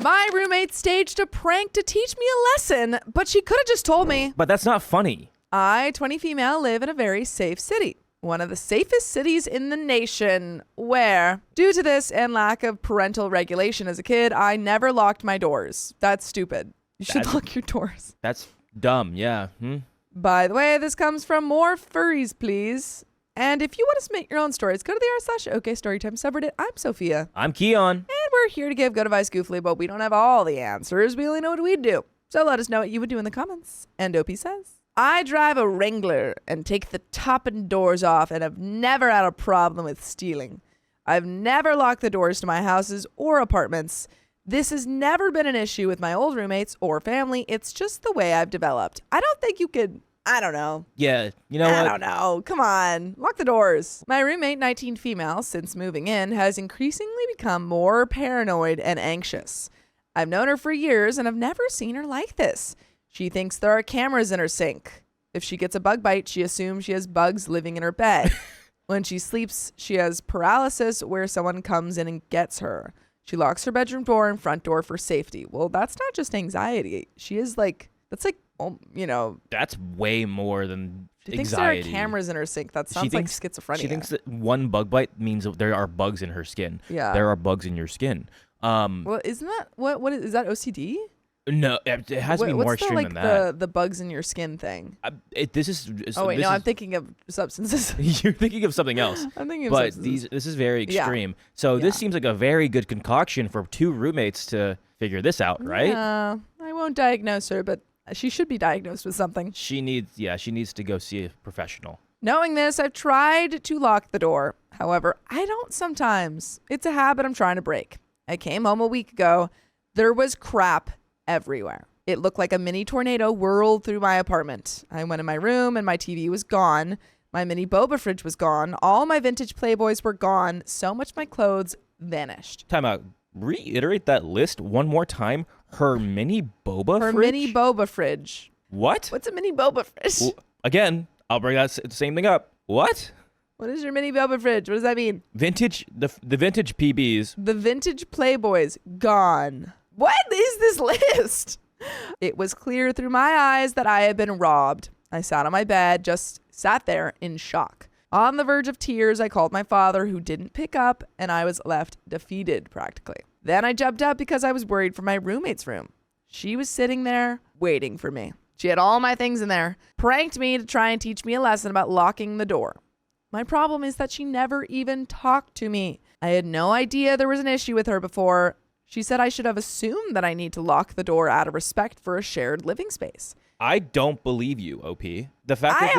My roommate staged a prank to teach me a lesson, but she could have just told me. But that's not funny. I, 20 female, live in a very safe city. One of the safest cities in the nation, where, due to this and lack of parental regulation as a kid, I never locked my doors. That's stupid. You should lock your doors. That's dumb, yeah. By the way, this comes from More Furries, Please. And if you want to submit your own stories, go to the r/OKStorytime subreddit. I'm Sophia. I'm Keon. And we're here to give good advice goofily, but we don't have all the answers. We only know what we'd do. So let us know what you would do in the comments. And OP says, I drive a Wrangler and take the top and doors off and have never had a problem with stealing. I've never locked the doors to my houses or apartments. This has never been an issue with my old roommates or family. It's just the way I've developed. I don't think you could... I don't know. Yeah, you know what? I don't know. Come on. Lock the doors. My roommate, 19 female, since moving in, has increasingly become more paranoid and anxious. I've known her for years and I've never seen her like this. She thinks there are cameras in her sink. If she gets a bug bite, she assumes she has bugs living in her bed. When she sleeps, she has paralysis where someone comes in and gets her. She locks her bedroom door and front door for safety. Well, that's not just anxiety. She is like, that's like, you know, that's way more than she thinks anxiety. there are cameras in her sink. That sounds like schizophrenia. She thinks that one bug bite means that there are bugs in her skin. Yeah. There are bugs in your skin. Well, isn't that what is that OCD? No, it has to be more extreme than that. The bugs in your skin thing. I'm thinking of substances. You're thinking of something else. I'm thinking of substances. But this is very extreme. Yeah. So this seems like a very good concoction for two roommates to figure this out, right? Yeah, I won't diagnose her, but she should be diagnosed with something. She needs to go see a professional. Knowing this, I've tried to lock the door. However, I don't sometimes. It's a habit I'm trying to break. I came home a week ago. There was crap everywhere. It looked like a mini tornado whirled through my apartment. I went in my room and my TV was gone. My mini boba fridge was gone. All my vintage Playboys were gone. So much my clothes vanished. Time out. Reiterate that list one more time. Her mini boba fridge? Her mini boba fridge. What? What's a mini boba fridge? Well, again, I'll bring that same thing up. What? What is your mini boba fridge? What does that mean? Vintage, the vintage PBs. The vintage Playboys, gone. What is this list? It was clear through my eyes that I had been robbed. I sat on my bed, just sat there in shock. On the verge of tears, I called my father, who didn't pick up, and I was left defeated, practically. Then I jumped up because I was worried for my roommate's room. She was sitting there waiting for me. She had all my things in there, pranked me to try and teach me a lesson about locking the door. My problem is that she never even talked to me. I had no idea there was an issue with her before. She said I should have assumed that I need to lock the door out of respect for a shared living space. I don't believe you, OP. The fact that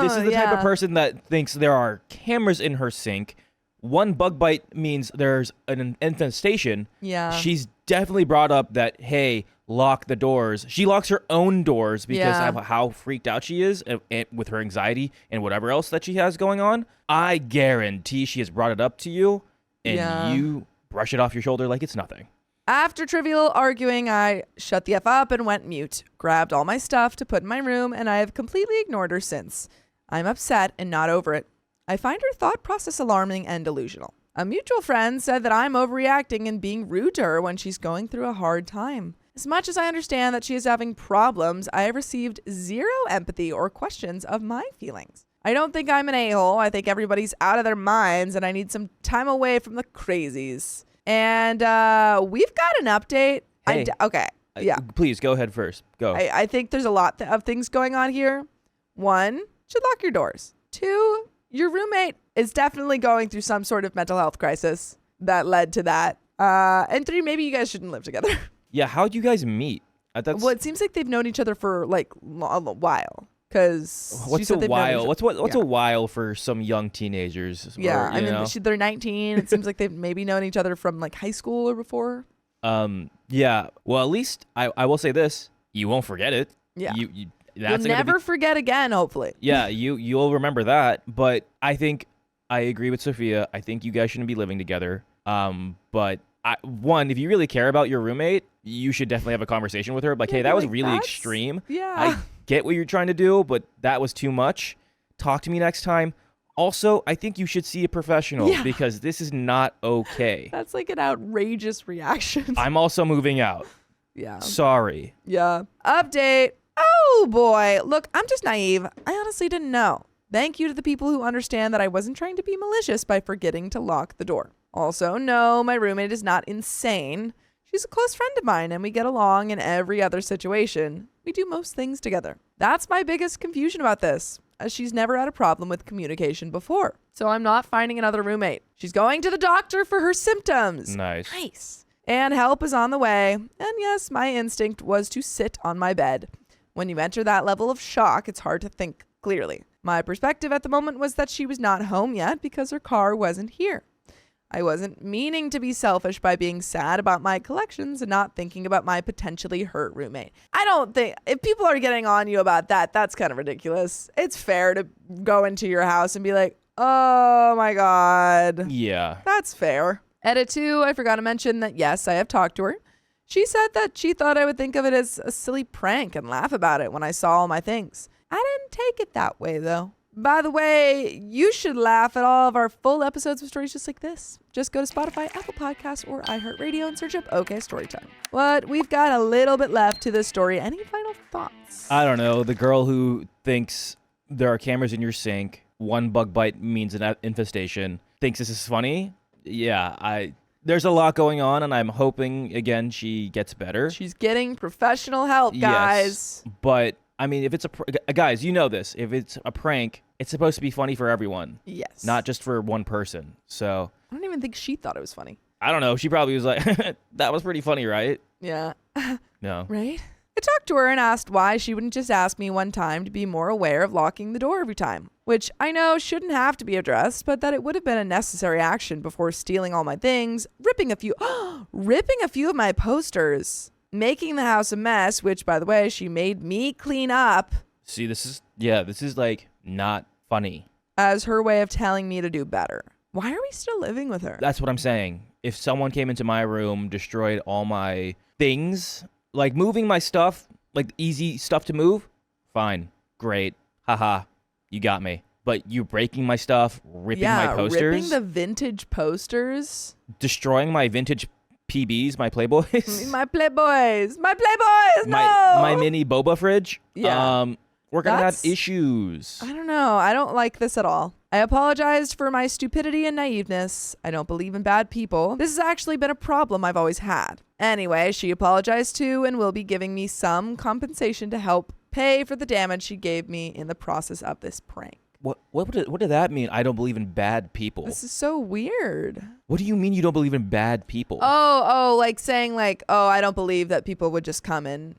this is the type of person that thinks there are cameras in her sink. One bug bite means there's an infestation. Yeah. She's definitely brought up that, hey, lock the doors. She locks her own doors because of how freaked out she is and with her anxiety and whatever else that she has going on. I guarantee she has brought it up to you and you brush it off your shoulder like it's nothing. After trivial arguing, I shut the F up and went mute, grabbed all my stuff to put in my room, and I have completely ignored her since. I'm upset and not over it. I find her thought process alarming and delusional. A mutual friend said that I'm overreacting and being rude to her when she's going through a hard time. As much as I understand that she is having problems, I have received zero empathy or questions of my feelings. I don't think I'm an a-hole. I think everybody's out of their minds and I need some time away from the crazies. And we've got an update. Hey, please go ahead first. Go. I think there's a lot of things going on here. 1, you should lock your doors. 2, your roommate is definitely going through some sort of mental health crisis that led to that. And 3, maybe you guys shouldn't live together. Yeah, how'd you guys meet? Well, it seems like they've known each other for like a while. Because what's a while? What's a while for some young teenagers? Yeah, they're 19. It seems like they've maybe known each other from like high school or before. Yeah. Well, at least I will say this: you won't forget it. Yeah. You'll never forget again. Hopefully. Yeah. You'll remember that. But I think I agree with Sophia. I think you guys shouldn't be living together. But if you really care about your roommate, you should definitely have a conversation with her. Like, hey, that was really extreme. Yeah. I get what you're trying to do, but that was too much. Talk to me next time. Also, I think you should see a professional because this is not okay. That's like an outrageous reaction. I'm also moving out. Yeah. Sorry. Yeah. Update. Oh boy. Look, I'm just naive. I honestly didn't know. Thank you to the people who understand that I wasn't trying to be malicious by forgetting to lock the door. Also, no, my roommate is not insane. She's a close friend of mine and we get along in every other situation. We do most things together. That's my biggest confusion about this, as she's never had a problem with communication before. So I'm not finding another roommate. She's going to the doctor for her symptoms. Nice. And help is on the way. And yes, my instinct was to sit on my bed. When you enter that level of shock, it's hard to think clearly. My perspective at the moment was that she was not home yet because her car wasn't here. I wasn't meaning to be selfish by being sad about my collections and not thinking about my potentially hurt roommate. I don't think, if people are getting on you about that, that's kind of ridiculous. It's fair to go into your house and be like, oh my God. Yeah. That's fair. Edit 2, I forgot to mention that yes, I have talked to her. She said that she thought I would think of it as a silly prank and laugh about it when I saw all my things. I didn't take it that way though. By the way, you should laugh at all of our full episodes of stories just like this. Just go to Spotify, Apple Podcasts, or iHeartRadio and search up OK Storytime. But we've got a little bit left to this story. Any final thoughts? I don't know. The girl who thinks there are cameras in your sink, one bug bite means an infestation, thinks this is funny. Yeah, there's a lot going on, and I'm hoping, again, she gets better. She's getting professional help, guys. Yes, but I mean, if it's guys, you know this. If it's a prank, it's supposed to be funny for everyone. Yes. Not just for one person. So I don't even think she thought it was funny. I don't know. She probably was like, that was pretty funny, right? Yeah. No. Right? I talked to her and asked why she wouldn't just ask me one time to be more aware of locking the door every time, which I know shouldn't have to be addressed, but that it would have been a necessary action before stealing all my things, ripping a few of my posters, making the house a mess, which, by the way, she made me clean up. See, this is like not funny. As her way of telling me to do better. Why are we still living with her? That's what I'm saying. If someone came into my room, destroyed all my things, like moving my stuff, like easy stuff to move, fine, great, haha, you got me. But you breaking my stuff, ripping my posters, ripping the vintage posters, destroying my vintage PBs, my Playboys. My Playboys. No! My mini boba fridge. Yeah. We're going to have issues. I don't know. I don't like this at all. I apologized for my stupidity and naiveness. I don't believe in bad people. This has actually been a problem I've always had. Anyway, she apologized too and will be giving me some compensation to help pay for the damage she gave me in the process of this prank. What did that mean? I don't believe in bad people. This is so weird. What do you mean you don't believe in bad people? Oh, like saying like, oh, I don't believe that people would just come and,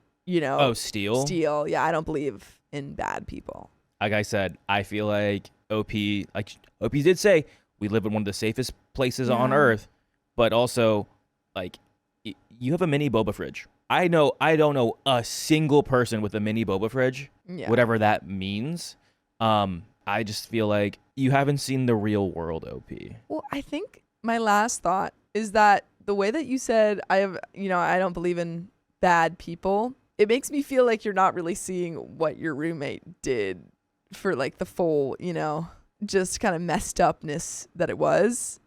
steal? Steal. Yeah, I don't believe in bad people. Like I said, I feel like OP did say we live in one of the safest places on earth, but also like you have a mini boba fridge. I don't know a single person with a mini boba fridge, whatever that means. I just feel like you haven't seen the real world, OP. Well, I think my last thought is that the way that you said I don't believe in bad people, it makes me feel like you're not really seeing what your roommate did for like the full, just kind of messed upness that it was.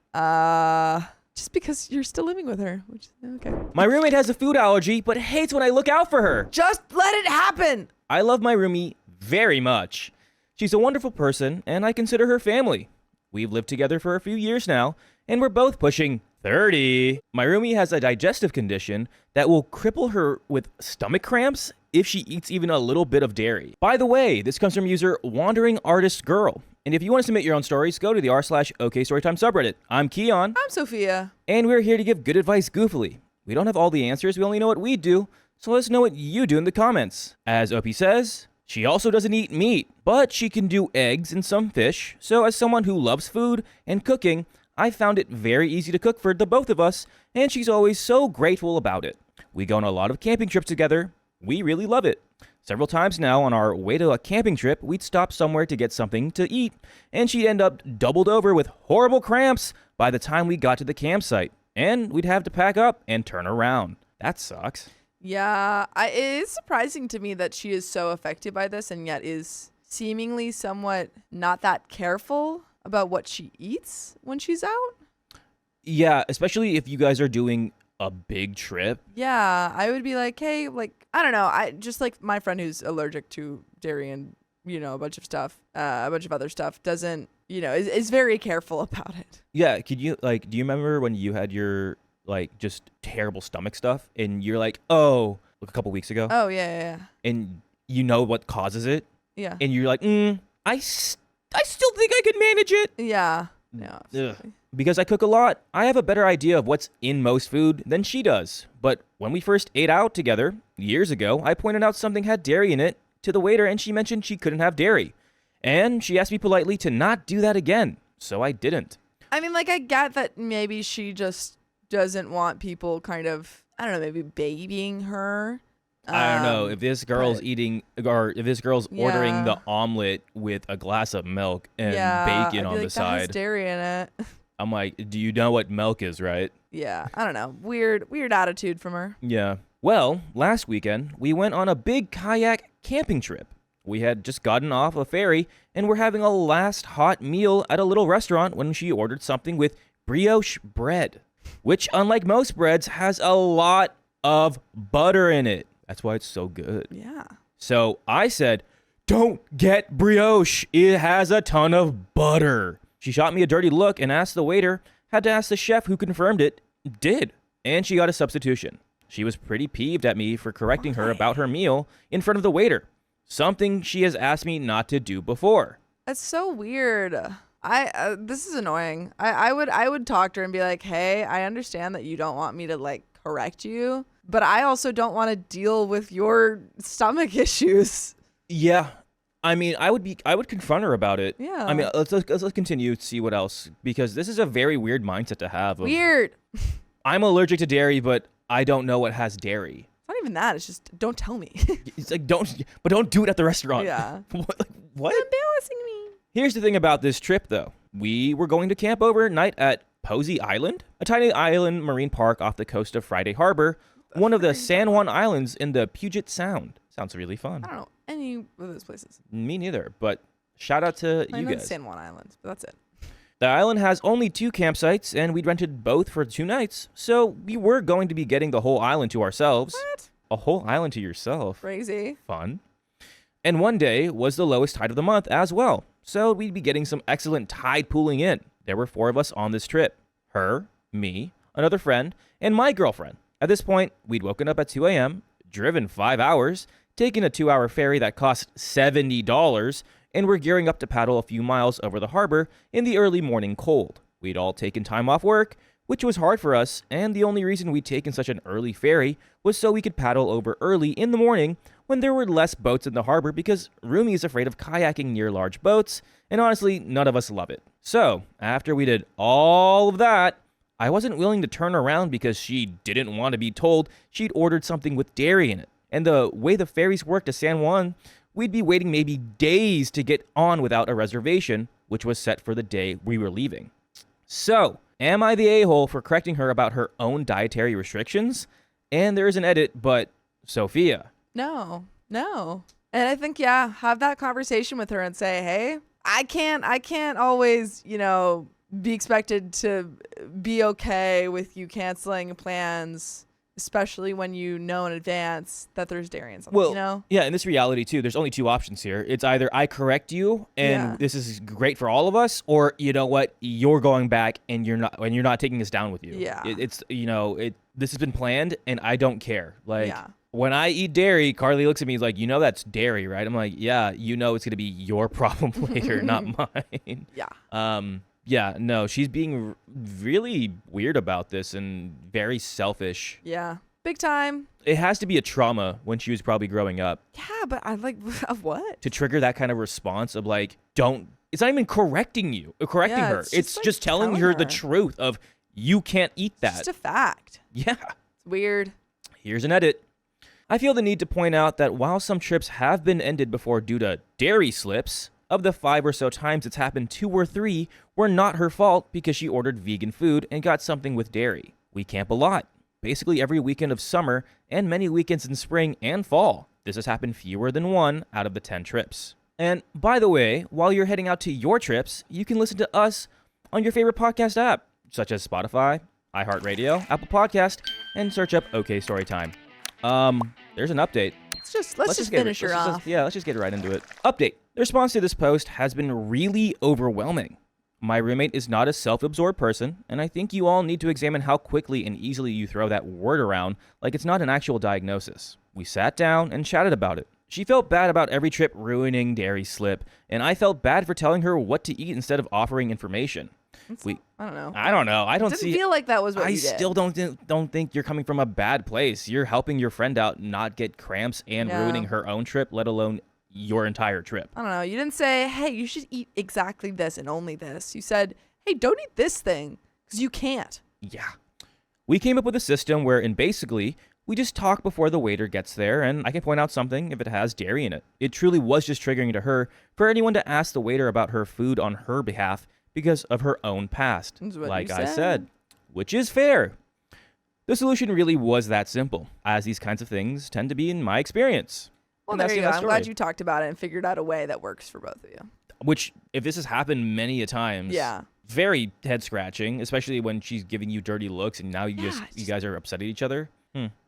Just because you're still living with her, which is okay. My roommate has a food allergy, but hates when I look out for her. Just let it happen. I love my roomie very much. She's a wonderful person, and I consider her family. We've lived together for a few years now, and we're both pushing 30. My roomie has a digestive condition that will cripple her with stomach cramps if she eats even a little bit of dairy. By the way, this comes from user Wandering Artist Girl. And if you want to submit your own stories, go to the r/OKStorytime subreddit. I'm Keon. I'm Sophia. And we're here to give good advice goofily. We don't have all the answers, we only know what we do, so let us know what you do in the comments. As OP says, she also doesn't eat meat, but she can do eggs and some fish, so as someone who loves food and cooking, I found it very easy to cook for the both of us, and she's always so grateful about it. We go on a lot of camping trips together. We really love it. Several times now on our way to a camping trip, we'd stop somewhere to get something to eat, and she'd end up doubled over with horrible cramps by the time we got to the campsite, and we'd have to pack up and turn around. That sucks. Yeah, it is surprising to me that she is so affected by this and yet is seemingly somewhat not that careful about what she eats when she's out. Yeah, especially if you guys are doing a big trip. Yeah, I would be like, hey, like, I don't know. I just like my friend who's allergic to dairy and, a bunch of stuff, a bunch of other stuff, doesn't, is very careful about it. Yeah, do you remember when you had your, like, just terrible stomach stuff and you're like, oh, like a couple weeks ago? Oh, yeah. And you know what causes it? Yeah. And you're like, I still think I can manage it. Yeah. No. Because I cook a lot, I have a better idea of what's in most food than she does. But when we first ate out together, years ago, I pointed out something had dairy in it to the waiter and she mentioned she couldn't have dairy. And she asked me politely to not do that again. So I didn't. I mean, like, I get that maybe she just doesn't want people kind of, I don't know, maybe babying her. I don't know if this girl's ordering the omelet with a glass of milk and bacon on the side. That has dairy in it. I'm like, do you know what milk is, right? Yeah, I don't know. Weird attitude from her. Yeah. Well, last weekend, we went on a big kayak camping trip. We had just gotten off a ferry and were having a last hot meal at a little restaurant when she ordered something with brioche bread, which, unlike most breads, has a lot of butter in it. That's why it's so good. Yeah. So I said, don't get brioche. It has a ton of butter. She shot me a dirty look and asked the waiter, had to ask the chef who confirmed it, did. And she got a substitution. She was pretty peeved at me for correcting her about her meal in front of the waiter. Something she has asked me not to do before. That's so weird. This is annoying. I would talk to her and be like, hey, I understand that you don't want me to like correct you, but I also don't want to deal with your stomach issues. Yeah. I mean, I would confront her about it. Yeah. I mean, let's continue to see what else, because this is a very weird mindset to have. Weird. I'm allergic to dairy, but I don't know what has dairy. It's not even that. It's just, don't tell me. It's like, don't do it at the restaurant. Yeah. What? You're embarrassing me. Here's the thing about this trip, though. We were going to camp overnight at Posey Island, a tiny island marine park off the coast of Friday Harbor, one of the San Juan Islands in the Puget Sound. Sounds really fun. I don't know any of those places. Me neither, but shout out to you guys. San Juan Island, but that's it. The island has only 2 campsites, and we'd rented both for 2 nights, so we were going to be getting the whole island to ourselves. What? A whole island to yourself. Crazy. Fun. And one day was the lowest tide of the month as well, so we'd be getting some excellent tide pooling in. There were 4 of us on this trip. Her, me, another friend, and my girlfriend. At this point, we'd woken up at 2 a.m., driven 5 hours, taken a 2-hour ferry that cost $70, and we're gearing up to paddle a few miles over the harbor in the early morning cold. We'd all taken time off work, which was hard for us, and the only reason we'd taken such an early ferry was so we could paddle over early in the morning when there were less boats in the harbor, because roomie is afraid of kayaking near large boats, and honestly, none of us love it. So, after we did all of that, I wasn't willing to turn around because she didn't want to be told she'd ordered something with dairy in it. And the way the ferries work to San Juan, we'd be waiting maybe days to get on without a reservation, which was set for the day we were leaving. So, am I the a-hole for correcting her about her own dietary restrictions? And there is an edit, but Sophia. No. And I think, have that conversation with her and say, hey, I can't always, be expected to be okay with you canceling plans, especially when you know in advance that there's dairy in something, Well, yeah, in this reality, too, there's only 2 options here. It's either I correct you and this is great for all of us, or you know what, you're going back and you're not taking us down with you. Yeah. This has been planned and I don't care. Like, when I eat dairy, Carly looks at me, he's like, that's dairy, right? I'm like, yeah, it's going to be your problem later, not mine. Yeah. Yeah, no, she's being really weird about this and very selfish. Yeah, big time. It has to be a trauma when she was probably growing up. Yeah, but I like, of what? To trigger that kind of response of like, it's not even correcting her. It's just telling her the truth of, you can't eat that. It's just a fact. Yeah. It's weird. Here's an edit. I feel the need to point out that while some trips have been ended before due to dairy slips, of the 5 or so times it's happened, 2 or 3 were not her fault because she ordered vegan food and got something with dairy. We camp a lot, basically every weekend of summer and many weekends in spring and fall. This has happened fewer than 1 out of the 10 trips. And by the way, while you're heading out to your trips, you can listen to us on your favorite podcast app, such as Spotify, iHeartRadio, Apple Podcast, and search up OK Storytime. There's an update. Let's just finish her off. Let's just get right into it. Update. The response to this post has been really overwhelming. My roommate is not a self-absorbed person, and I think you all need to examine how quickly and easily you throw that word around like it's not an actual diagnosis. We sat down and chatted about it. She felt bad about every trip ruining dairy slip, and I felt bad for telling her what to eat instead of offering information. I don't know. I don't didn't feel like that was what I you did. still don't think you're coming from a bad place. You're helping your friend out not get cramps and ruining her own trip, let alone your entire trip. I don't know. You didn't say, hey, you should eat exactly this and only this. You said, hey, don't eat this thing because you can't. Yeah. We came up with a system wherein basically we just talk before the waiter gets there, and I can point out something if it has dairy in it. It truly was just triggering to her for anyone to ask the waiter about her food on her behalf because of her own past, like I said, which is fair. The solution really was that simple, as these kinds of things tend to be in my experience. Well, there you go. I'm glad you talked about it and figured out a way that works for both of you. Which, if this has happened many a times, very head-scratching, especially when she's giving you dirty looks and now you guys are upset at each other.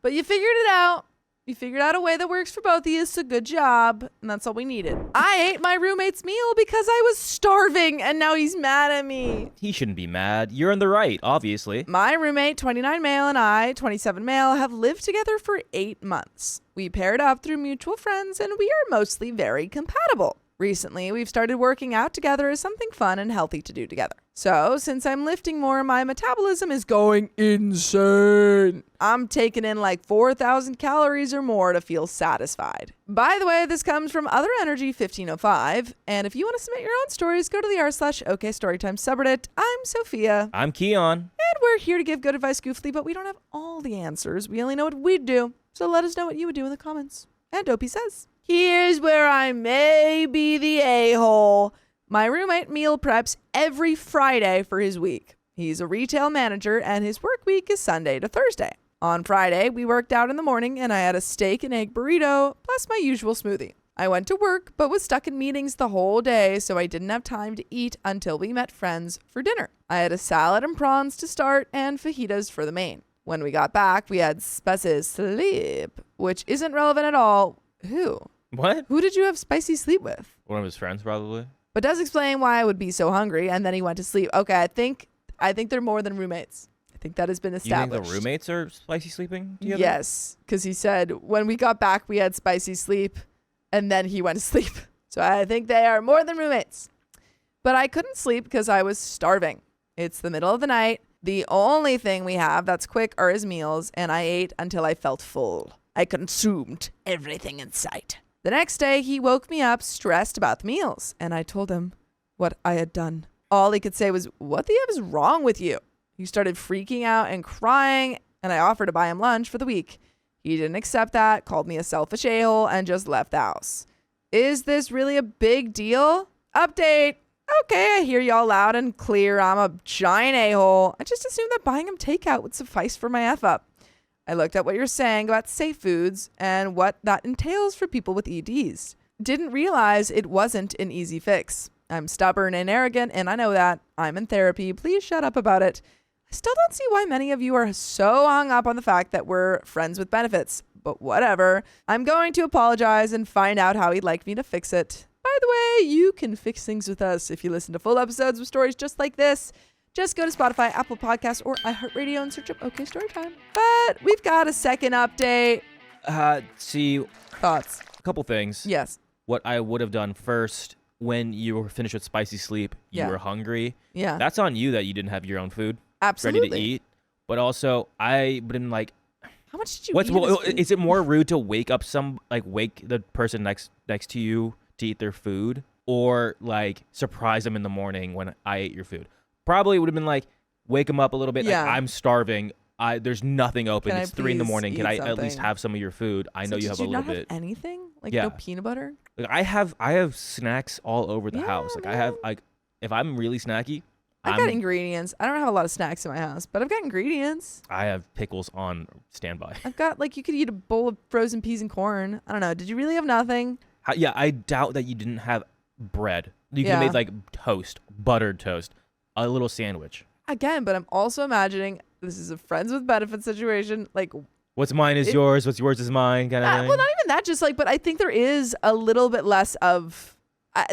But you figured it out. You figured out a way that works for both of you, so good job. And that's all we needed. I ate my roommate's meal because I was starving, and now he's mad at me. He shouldn't be mad. You're in the right, obviously. My roommate, 29 male, and I, 27 male, have lived together for 8 months. We paired up through mutual friends, and we are mostly very compatible. Recently, we've started working out together as something fun and healthy to do together. So, since I'm lifting more, my metabolism is going insane. I'm taking in like 4,000 calories or more to feel satisfied. By the way, this comes from Other Energy 1505. And if you want to submit your own stories, go to the r/OK Storytime subreddit. I'm Sophia. I'm Keon. And we're here to give good advice goofily, but we don't have all the answers. We only know what we'd do. So let us know what you would do in the comments. And Dopey says, here's where I may be the a-hole. My roommate meal preps every Friday for his week. He's a retail manager and his work week is Sunday to Thursday. On Friday, we worked out in the morning and I had a steak and egg burrito plus my usual smoothie. I went to work but was stuck in meetings the whole day, so I didn't have time to eat until we met friends for dinner. I had a salad and prawns to start and fajitas for the main. When we got back, we had spicy sleep, which isn't relevant at all. Who? What? Who did you have spicy sleep with? One of his friends, probably. But does explain why I would be so hungry, and then he went to sleep. Okay, I think they're more than roommates. I think that has been established. You think the roommates are spicy sleeping together? Yes, because he said when we got back, we had spicy sleep, and then he went to sleep. So I think they are more than roommates. But I couldn't sleep because I was starving. It's the middle of the night. The only thing we have that's quick are his meals, and I ate until I felt full. I consumed everything in sight. The next day, he woke me up stressed about the meals, and I told him what I had done. All he could say was, what the F is wrong with you? He started freaking out and crying, and I offered to buy him lunch for the week. He didn't accept that, called me a selfish a-hole, and just left the house. Is this really a big deal? Update. Okay, I hear y'all loud and clear. I'm a giant a-hole. I just assumed that buying him takeout would suffice for my F-up. I looked at what you're saying about safe foods and what that entails for people with EDs. Didn't realize it wasn't an easy fix. I'm stubborn and arrogant, and I know that. I'm in therapy. Please shut up about it. I still don't see why many of you are so hung up on the fact that we're friends with benefits, but whatever. I'm going to apologize and find out how he'd like me to fix it. By the way, you can fix things with us if you listen to full episodes with stories just like this. Just go to Spotify, Apple Podcasts, or iHeartRadio and search up OK Storytime. But we've got a second update. Thoughts? A couple things. Yes. What I would have done first when you were finished with spicy sleep, you were hungry. Yeah. That's on you that you didn't have your own food. Absolutely. Ready to eat. But also, I would have been like, how much did you eat? Is it more rude to wake the person next to you to eat their food, or like surprise them in the morning when I ate your food? Probably would have been like, wake them up a little bit. Yeah. Like, I'm starving. There's nothing open. It's 3 a.m. Can I at least have some of your food? I know you have a little bit. Did you not have anything? Like no peanut butter? Like I have snacks all over the house. Like man. I have if I'm really snacky, I've got ingredients. I don't have a lot of snacks in my house, but I've got ingredients. I have pickles on standby. I've got you could eat a bowl of frozen peas and corn. I don't know. Did you really have nothing? Yeah, I doubt that you didn't have bread. You could have made like toast, buttered toast, a little sandwich. Again, but I'm also imagining this is a friends with benefits situation. Like, what's mine is yours, what's yours is mine kind of thing. Well, not even that, just like, but I think there is a little bit less of,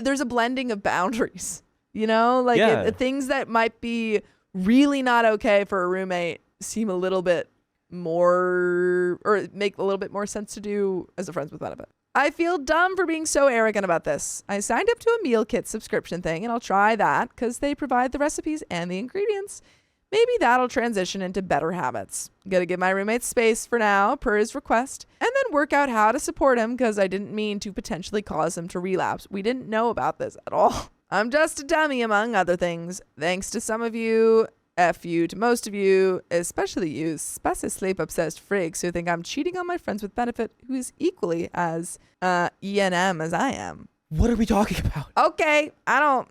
there's a blending of boundaries, you know? Like things that might be really not okay for a roommate seem a little bit more, or make a little bit more sense to do as a friends with benefit. I feel dumb for being so arrogant about this. I signed up to a meal kit subscription thing, and I'll try that because they provide the recipes and the ingredients. Maybe that'll transition into better habits. Gotta give my roommate space for now, per his request, and then work out how to support him because I didn't mean to potentially cause him to relapse. We didn't know about this at all. I'm just a dummy, among other things. Thanks to some of you. F you to most of you, especially you sleep-obsessed freaks who think I'm cheating on my friends with benefit who is equally as E&M as I am. What are we talking about? Okay,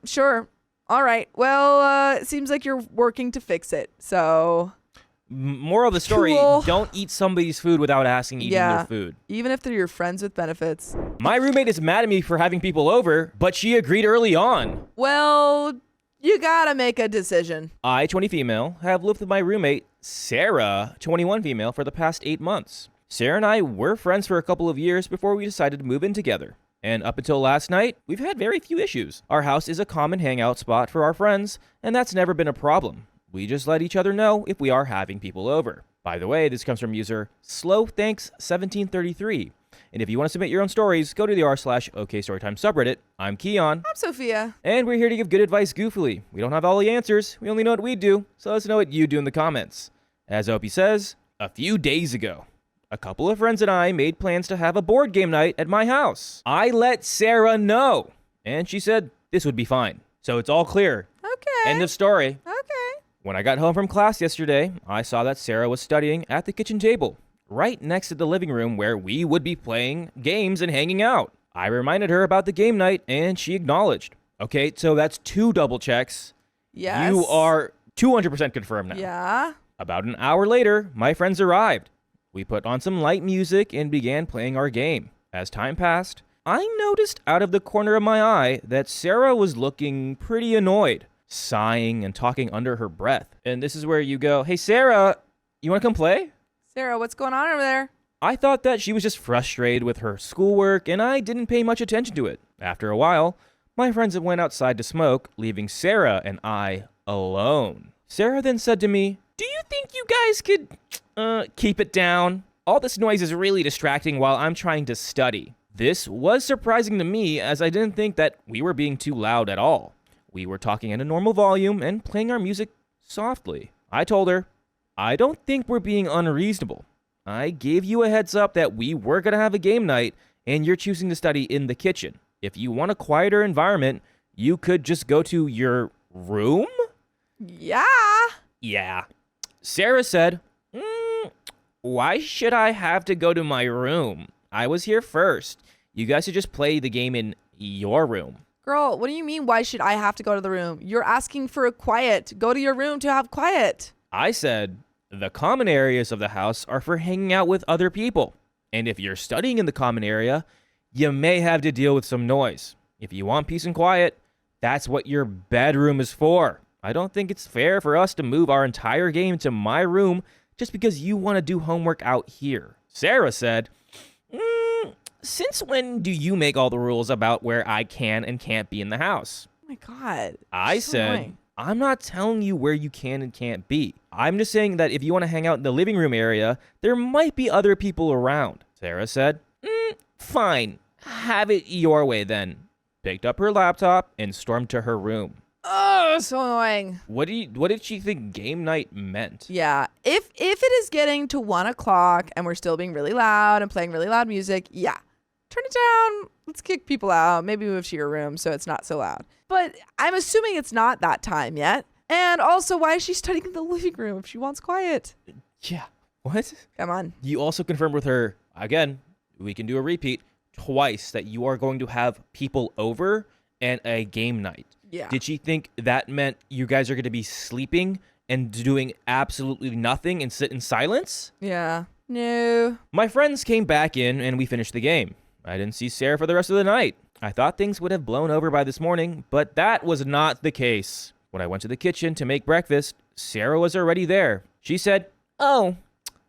sure. All right, well, it seems like you're working to fix it, so... Moral of the story, don't eat somebody's food without asking eating their food. Even if they're your friends with benefits. My roommate is mad at me for having people over, but she agreed early on. Well... You gotta make a decision. I, 20 female, have lived with my roommate, Sarah, 21 female, for the past 8 months. Sarah and I were friends for a couple of years before we decided to move in together. And up until last night, we've had very few issues. Our house is a common hangout spot for our friends, and that's never been a problem. We just let each other know if we are having people over. By the way, this comes from user SlowThanks1733. And if you want to submit your own stories, go to the r/OKStorytime subreddit. I'm Keon. I'm Sophia. And we're here to give good advice goofily. We don't have all the answers. We only know what we do. So let's know what you do in the comments. As Opie says, a few days ago, a couple of friends and I made plans to have a board game night at my house. I let Sarah know. And she said this would be fine. So it's all clear. Okay. End of story. Okay. When I got home from class yesterday, I saw that Sarah was studying at the kitchen table, right next to the living room where we would be playing games and hanging out. I reminded her about the game night, and she acknowledged. Okay, so that's 2 double checks. Yes. You are 200% confirmed now. Yeah. About an hour later, my friends arrived. We put on some light music and began playing our game. As time passed, I noticed out of the corner of my eye that Sarah was looking pretty annoyed, sighing and talking under her breath. And this is where you go, hey, Sarah, you want to come play? Sarah, what's going on over there? I thought that she was just frustrated with her schoolwork, and I didn't pay much attention to it. After a while, my friends went outside to smoke, leaving Sarah and I alone. Sarah then said to me, do you think you guys could keep it down? All this noise is really distracting while I'm trying to study. This was surprising to me, as I didn't think that we were being too loud at all. We were talking at a normal volume and playing our music softly. I told her, I don't think we're being unreasonable. I gave you a heads up that we were going to have a game night, and you're choosing to study in the kitchen. If you want a quieter environment, you could just go to your room? Yeah. Yeah. Sarah said, why should I have to go to my room? I was here first. You guys should just play the game in your room. Girl, what do you mean, why should I have to go to the room? You're asking for a quiet. Go to your room to have quiet. I said, the common areas of the house are for hanging out with other people. And if you're studying in the common area, you may have to deal with some noise. If you want peace and quiet, that's what your bedroom is for. I don't think it's fair for us to move our entire game to my room just because you want to do homework out here. Sarah said, since when do you make all the rules about where I can and can't be in the house? Oh my God. I said, annoying. I'm not telling you where you can and can't be. I'm just saying that if you want to hang out in the living room area, there might be other people around. Sarah said, fine, have it your way then. Picked up her laptop and stormed to her room. Oh, so annoying. What did she think game night meant? Yeah, if it is getting to 1 o'clock and we're still being really loud and playing really loud music, yeah, turn it down. Let's kick people out. Maybe move to your room so it's not so loud. But I'm assuming it's not that time yet. And also, why is she studying in the living room if she wants quiet? Yeah. What? Come on. You also confirmed with her, again, we can do a repeat, twice, that you are going to have people over and a game night. Yeah. Did she think that meant you guys are going to be sleeping and doing absolutely nothing and sit in silence? Yeah. No. My friends came back in and we finished the game. I didn't see Sarah for the rest of the night. I thought things would have blown over by this morning, but that was not the case. When I went to the kitchen to make breakfast, Sarah was already there. She said, "Oh,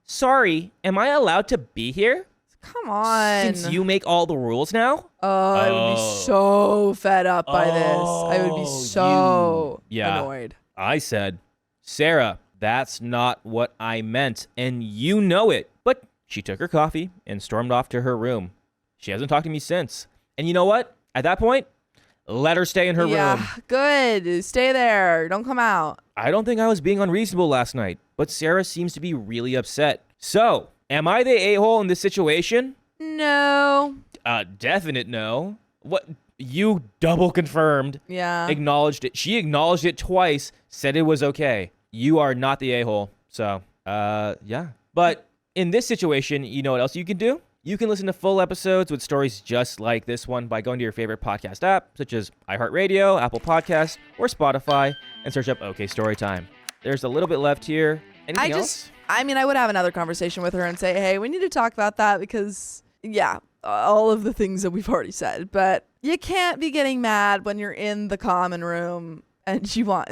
sorry, am I allowed to be here? Come on. Since you make all the rules now?" I would be so fed up by this. I would be so annoyed. I said, "Sarah, that's not what I meant, and you know it." But she took her coffee and stormed off to her room. She hasn't talked to me since. And you know what? At that point, let her stay in her room. Yeah, good. Stay there. Don't come out. I don't think I was being unreasonable last night, but Sarah seems to be really upset. So, am I the a-hole in this situation? No. Definite no. What? You double confirmed. Yeah. Acknowledged it. She acknowledged it twice, said it was okay. You are not the a-hole. So, yeah. But in this situation, you know what else you can do? You can listen to full episodes with stories just like this one by going to your favorite podcast app, such as iHeartRadio, Apple Podcasts, or Spotify, and search up OK Storytime. There's a little bit left here. Anything else? I would have another conversation with her and say, hey, we need to talk about that because, yeah, all of the things that we've already said. But you can't be getting mad when you're in the common room and you want,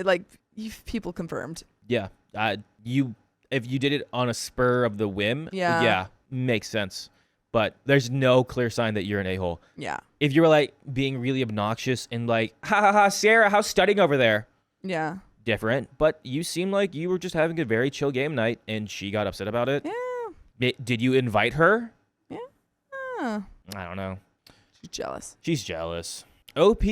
people confirmed. Yeah. If you did it on a spur of the whim, yeah, makes sense. But there's no clear sign that you're an a-hole. Yeah. If you were being really obnoxious and ha, Sarah, how's studying over there? Yeah. Different. But you seem like you were just having a very chill game night and she got upset about it. Yeah. Did you invite her? Yeah. I don't know. She's jealous. OP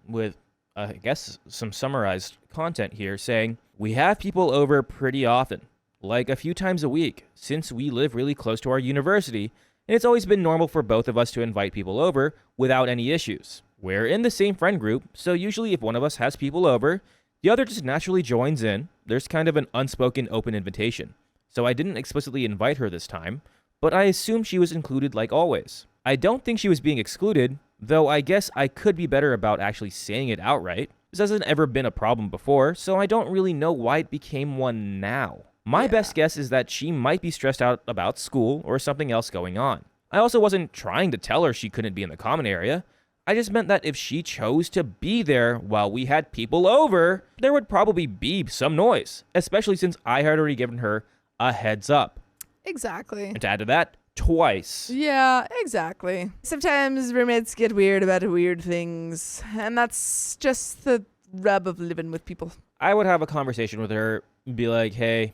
with, I guess, some summarized content here saying, we have people over pretty often, like a few times a week, since we live really close to our university. And it's always been normal for both of us to invite people over without any issues. We're in the same friend group, so usually if one of us has people over, the other just naturally joins in. There's kind of an unspoken open invitation. So I didn't explicitly invite her this time, but I assume she was included like always. I don't think she was being excluded, though I guess I could be better about actually saying it outright. This hasn't ever been a problem before, so I don't really know why it became one now. My best guess is that she might be stressed out about school or something else going on. I also wasn't trying to tell her she couldn't be in the common area. I just meant that if she chose to be there while we had people over, there would probably be some noise, especially since I had already given her a heads up. Exactly. And to add to that, twice. Yeah, exactly. Sometimes roommates get weird about weird things, and that's just the rub of living with people. I would have a conversation with her, be like, hey,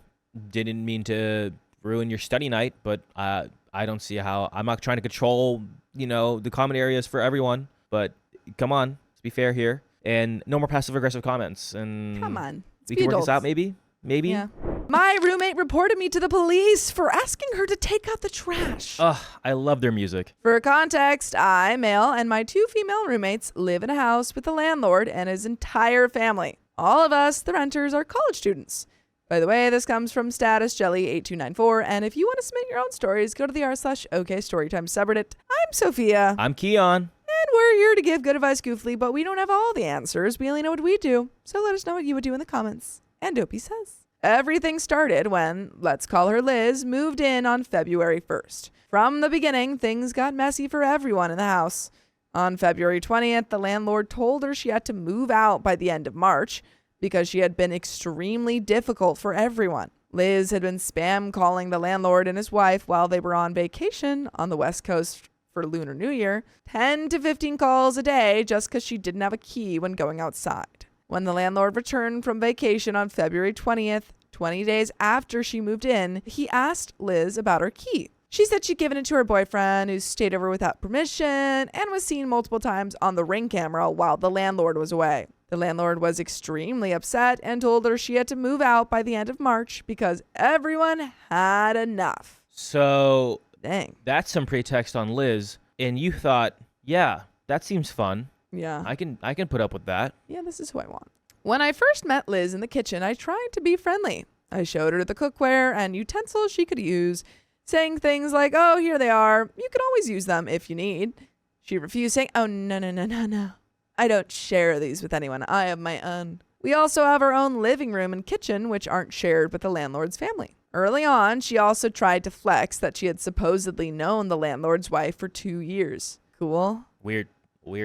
didn't mean to ruin your study night, but I don't see how. I'm not trying to control, the common areas for everyone, but come on, let's be fair here. And no more passive-aggressive comments. And come on. We can work this out, maybe? Yeah. My roommate reported me to the police for asking her to take out the trash. Ugh, I love their music. For context, I, male, and my 2 female roommates live in a house with the landlord and his entire family. All of us, the renters, are college students. By the way, this comes from Status Jelly 8294, and if you want to submit your own stories, go to the r/OK Storytime subreddit. I'm Sophia. I'm Keon. And we're here to give good advice goofily, but we don't have all the answers. We only know what we do. So let us know what you would do in the comments. And Dopey says, everything started when, let's call her Liz, moved in on February 1st. From the beginning, things got messy for everyone in the house. On February 20th, the landlord told her she had to move out by the end of March, because she had been extremely difficult for everyone. Liz had been spam calling the landlord and his wife while they were on vacation on the West Coast for Lunar New Year, 10 to 15 calls a day just because she didn't have a key when going outside. When the landlord returned from vacation on February 20th, 20 days after she moved in, he asked Liz about her key. She said she'd given it to her boyfriend, who stayed over without permission and was seen multiple times on the Ring camera while the landlord was away. The landlord was extremely upset and told her she had to move out by the end of March because everyone had enough. So, dang, that's some pretext on Liz, and you thought, yeah, that seems fun. Yeah. I can put up with that. Yeah, this is who I want. When I first met Liz in the kitchen, I tried to be friendly. I showed her the cookware and utensils she could use, saying things like, oh, here they are. You can always use them if you need. She refused, saying, oh, no. I don't share these with anyone. I have my own. We also have our own living room and kitchen, which aren't shared with the landlord's family. Early on, she also tried to flex that she had supposedly known the landlord's wife for 2 years. Cool. Weird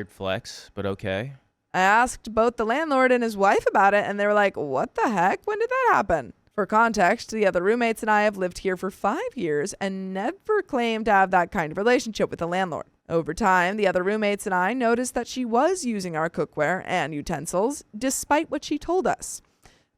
flex, but okay. I asked both the landlord and his wife about it, and they were like, what the heck? When did that happen? For context, the other roommates and I have lived here for 5 years and never claimed to have that kind of relationship with the landlord. Over time, the other roommates and I noticed that she was using our cookware and utensils, despite what she told us.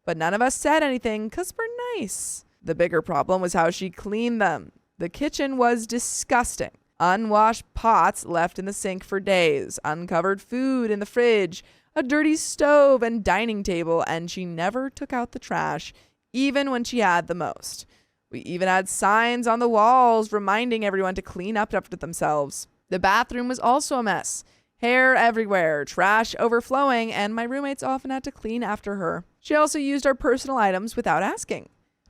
But none of us said anything because we're nice. The bigger problem was how she cleaned them. The kitchen was disgusting. Unwashed pots left in the sink for days, uncovered food in the fridge, a dirty stove and dining table, and she never took out the trash, even when she had the most. We even had signs on the walls reminding everyone to clean up after themselves. The bathroom was also a mess. Hair everywhere, trash overflowing, and my roommates often had to clean after her. She also used our personal items without asking.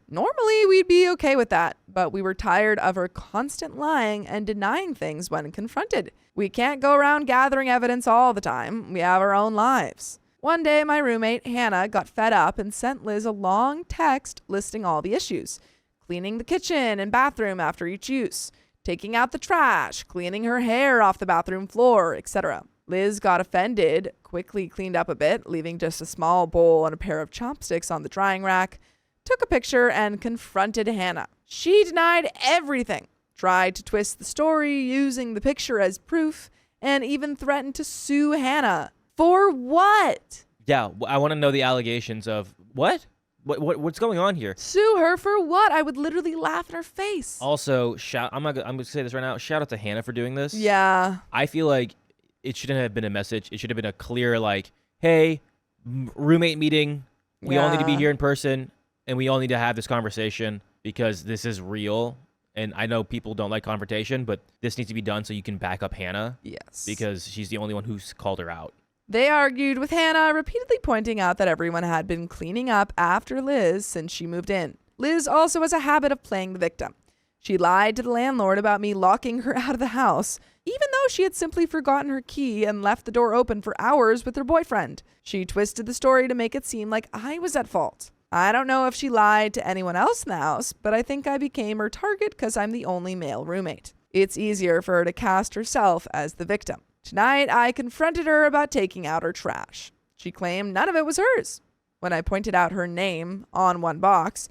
Normally, we'd be okay with that, but we were tired of her constant lying and denying things when confronted. We can't go around gathering evidence all the time. We have our own lives. One day, my roommate, Hannah, got fed up and sent Liz a long text listing all the issues. Cleaning the kitchen and bathroom after each use, taking out the trash, cleaning her hair off the bathroom floor, etc. Liz got offended, quickly cleaned up a bit, leaving just a small bowl and a pair of chopsticks on the drying rack, took a picture, and confronted Hannah. She denied everything, tried to twist the story using the picture as proof, and even threatened to sue Hannah. For what? Yeah, I want to know the allegations of what? What's going on here? Sue her for what? I would literally laugh in her face. Also, I'm going to say this right now. Shout out to Hannah for doing this. Yeah. I feel like it shouldn't have been a message. It should have been a clear, like, hey, roommate meeting. We all need to be here in person, and we all need to have this conversation because this is real. And I know people don't like confrontation, but this needs to be done so you can back up Hannah. Yes. Because she's the only one who's called her out. They argued with Hannah, repeatedly pointing out that everyone had been cleaning up after Liz since she moved in. Liz also has a habit of playing the victim. She lied to the landlord about me locking her out of the house, even though she had simply forgotten her key and left the door open for hours with her boyfriend. She twisted the story to make it seem like I was at fault. I don't know if she lied to anyone else in the house, but I think I became her target because I'm the only male roommate. It's easier for her to cast herself as the victim. Tonight, I confronted her about taking out her trash. She claimed none of it was hers. When I pointed out her name on one box,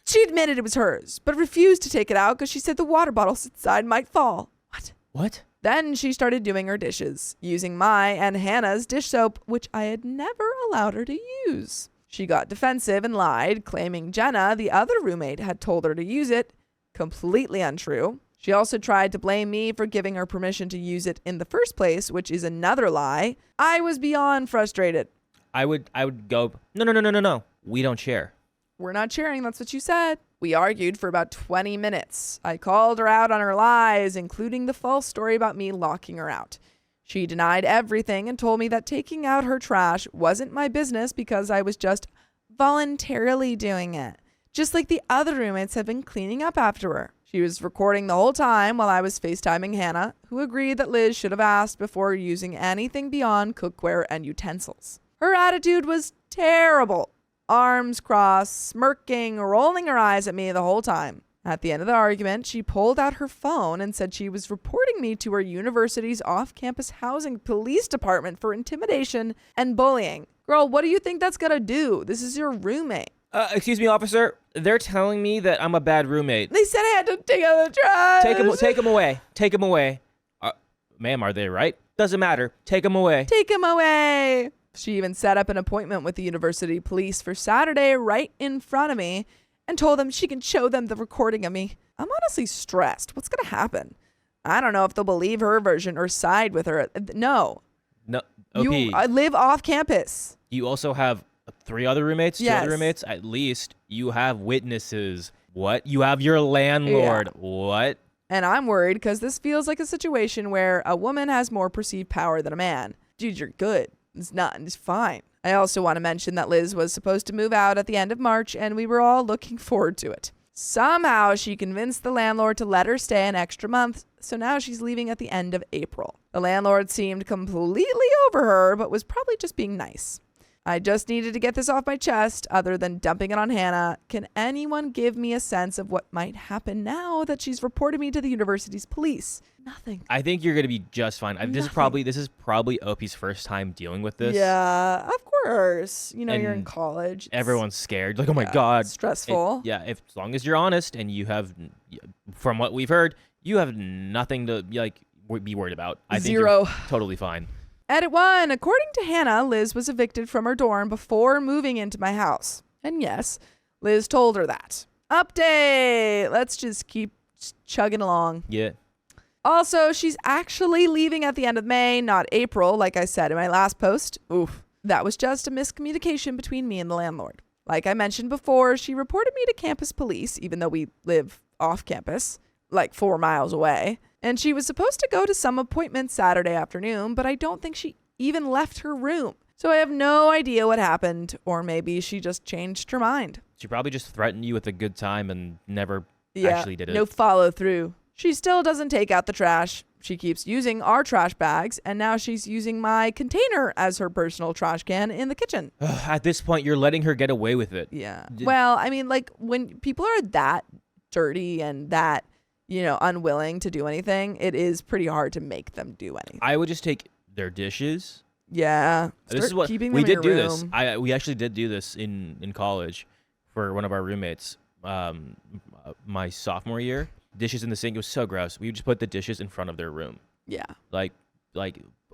she admitted it was hers, but refused to take it out because she said the water bottles inside might fall. What? Then she started doing her dishes, using my and Hannah's dish soap, which I had never allowed her to use. She got defensive and lied, claiming Jenna, the other roommate, had told her to use it. Completely untrue. She also tried to blame me for giving her permission to use it in the first place, which is another lie. I was beyond frustrated. I would go, no. We don't share. We're not sharing, that's what you said. We argued for about 20 minutes. I called her out on her lies, including the false story about me locking her out. She denied everything and told me that taking out her trash wasn't my business because I was just voluntarily doing it, just like the other roommates had been cleaning up after her. She was recording the whole time while I was FaceTiming Hannah, who agreed that Liz should have asked before using anything beyond cookware and utensils. Her attitude was terrible. Arms crossed, smirking, rolling her eyes at me the whole time. At the end of the argument, she pulled out her phone and said she was reporting me to her university's off-campus housing police department for intimidation and bullying. Girl, what do you think that's gonna do? This is your roommate. Excuse me, officer. They're telling me that I'm a bad roommate. They said I had to take out the trash. Take him away. Take him away. Ma'am, are they right? Doesn't matter. Take him away. Take him away. She even set up an appointment with the university police for Saturday right in front of me and told them she can show them the recording of me. I'm honestly stressed. What's going to happen? I don't know if they'll believe her version or side with her. No. No. Okay. You live off campus. You also have 3 other roommates, 2 Yes. other roommates. At least you have witnesses. What? You have your landlord. Yeah. What? And I'm worried because this feels like a situation where a woman has more perceived power than a man. Dude, you're good. It's fine. I also want to mention that Liz was supposed to move out at the end of March, and we were all looking forward to it. Somehow she convinced the landlord to let her stay an extra month, so now she's leaving at the end of April. The landlord seemed completely over her, but was probably just being nice. I just needed to get this off my chest other than dumping it on Hannah. Can anyone give me a sense of what might happen now that she's reported me to the university's police? Nothing. I think you're going to be just fine. This is probably OP's first time dealing with this. Yeah, of course. You know, And you're in college. Everyone's scared. Like, oh my God. Stressful. As long as you're honest and you have, from what we've heard, you have nothing to be worried about. I think Zero. You're totally fine. Edit 1. According to Hannah, Liz was evicted from her dorm before moving into my house. And yes, Liz told her that. Update. Let's just keep chugging along. Yeah. Also, she's actually leaving at the end of May, not April, like I said in my last post. Oof. That was just a miscommunication between me and the landlord. Like I mentioned before, she reported me to campus police, even though we live off campus, like 4 miles away. And she was supposed to go to some appointment Saturday afternoon, but I don't think she even left her room. So I have no idea what happened, or maybe she just changed her mind. She probably just threatened you with a good time and never actually did it. No follow through. She still doesn't take out the trash. She keeps using our trash bags, and now she's using my container as her personal trash can in the kitchen. At this point, you're letting her get away with it. Yeah. Well, I mean, like when people are that dirty and that, unwilling to do anything, it is pretty hard to make them do anything. I would just take their dishes. Yeah. This is what keeping we them in did your do room. this. We actually did do this in college for one of our roommates. My sophomore year, dishes in the sink. It was so gross. We would just put the dishes in front of their room. Yeah. Like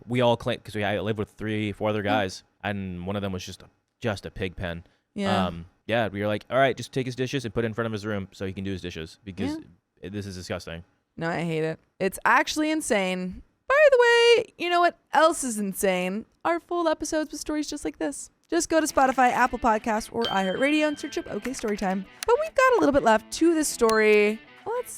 we all claimed, because I lived with 3-4 other guys, and one of them was just a pig pen. Yeah. We were like, all right, just take his dishes and put it in front of his room so he can do his dishes, because this is disgusting. No, I hate it. It's actually insane. By the way, you know what else is insane? Our full episodes with stories just like this. Just go to Spotify, Apple Podcasts, or iHeartRadio and search up OK Storytime. But we've got a little bit left to this story.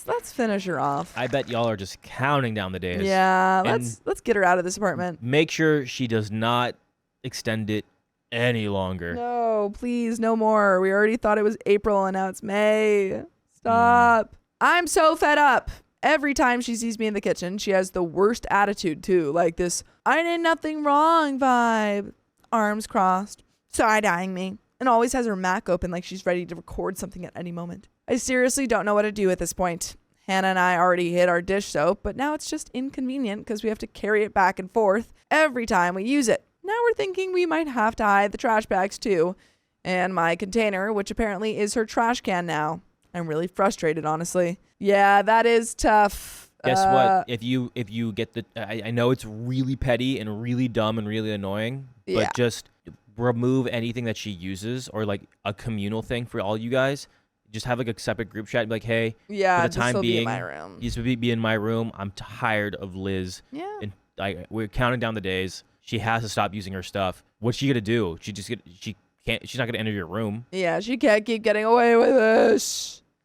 Let's finish her off. I bet y'all are just counting down the days. Yeah, let's get her out of this apartment. Make sure she does not extend it any longer. No, please, no more. We already thought it was April and now it's May. Stop. I'm so fed up. Every time she sees me in the kitchen, she has the worst attitude too. Like this, I did nothing wrong vibe. Arms crossed, side-eyeing me, and always has her Mac open like she's ready to record something at any moment. I seriously don't know what to do at this point. Hannah and I already hid our dish soap, but now it's just inconvenient because we have to carry it back and forth every time we use it. Now we're thinking we might have to hide the trash bags too, and my container, which apparently is her trash can now. I'm really frustrated, honestly. Yeah, that is tough. Guess what? If you get I know it's really petty and really dumb and really annoying, but just remove anything that she uses, or like a communal thing for all you guys. Just have like a separate group chat and be like, hey, for the time being, be in my room. You used to be in my room. I'm tired of Liz. Yeah. And we're counting down the days. She has to stop using her stuff. What's she gonna do? She's not gonna enter your room. Yeah, she can't keep getting away with this.